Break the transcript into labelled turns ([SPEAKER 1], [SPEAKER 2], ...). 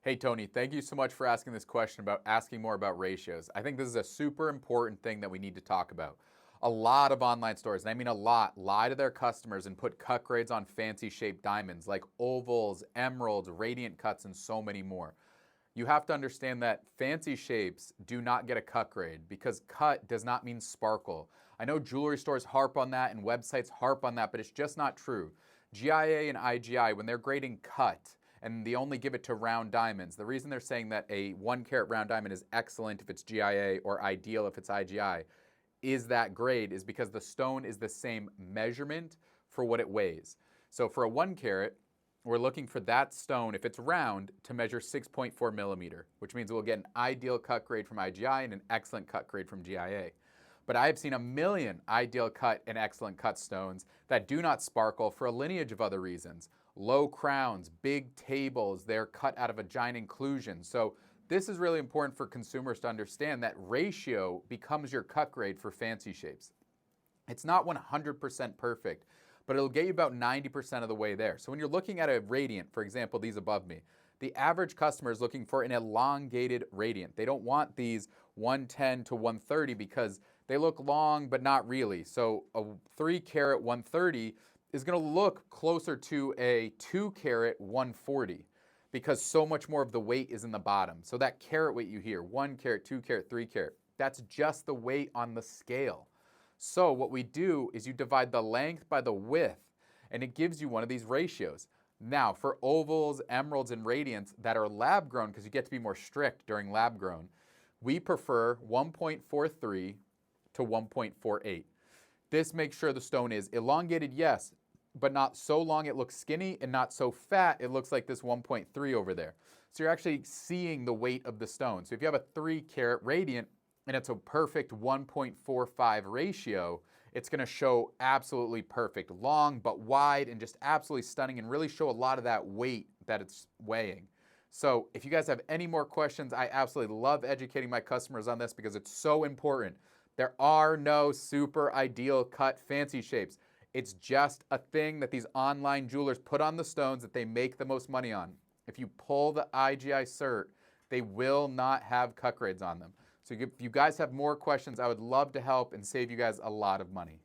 [SPEAKER 1] Hey Tony, thank you so much for asking this question about asking more about ratios. I think this is a super important thing that we need to talk about. A lot of online stores, and I mean a lot, lie to their customers and put cut grades on fancy shaped diamonds like ovals, emeralds, radiant cuts, and so many more. You have to understand that fancy shapes do not get a cut grade because cut does not mean sparkle. I know jewelry stores harp on that and websites harp on that, but it's just not true. GIA and IGI, when they're grading cut, and they only give it to round diamonds. The reason they're saying that a 1 carat round diamond is excellent if it's GIA or ideal if it's IGI is that grade is because the stone is the same measurement for what it weighs. So for a 1 carat, we're looking for that stone, if it's round, to measure 6.4 millimeter, which means we'll get an ideal cut grade from IGI and an excellent cut grade from GIA. But I have seen a million ideal cut and excellent cut stones that do not sparkle for a lineage of other reasons. Low crowns, big tables, they're cut out of a giant inclusion. So this is really important for consumers to understand that ratio becomes your cut grade for fancy shapes. It's not 100% perfect, but it'll get you about 90% of the way there. So when you're looking at a radiant, for example, these above me, the average customer is looking for an elongated radiant. They don't want these 110 to 130 because they look long, but not really. So a 3 carat 130 is going to look closer to a 2 carat 140 because so much more of the weight is in the bottom. So that carat weight you hear, 1 carat, 2 carat, 3 carat, that's just the weight on the scale. So what we do is you divide the length by the width, and it gives you one of these ratios. Now, for ovals, emeralds, and radiants that are lab grown, because you get to be more strict during lab grown, we prefer 1.43 to 1.48. This makes sure the stone is elongated, yes, but not so long it looks skinny and not so fat it looks like this 1.3 over there. So you're actually seeing the weight of the stone. So if you have a 3 carat radiant and it's a perfect 1.45 ratio, it's going to show absolutely perfect, long but wide and just absolutely stunning and really show a lot of that weight that it's weighing. So if you guys have any more questions, I absolutely love educating my customers on this because it's so important. There are no super ideal cut fancy shapes. It's just a thing that these online jewelers put on the stones that they make the most money on. If you pull the IGI cert, they will not have cut grades on them. So if you guys have more questions, I would love to help and save you guys a lot of money.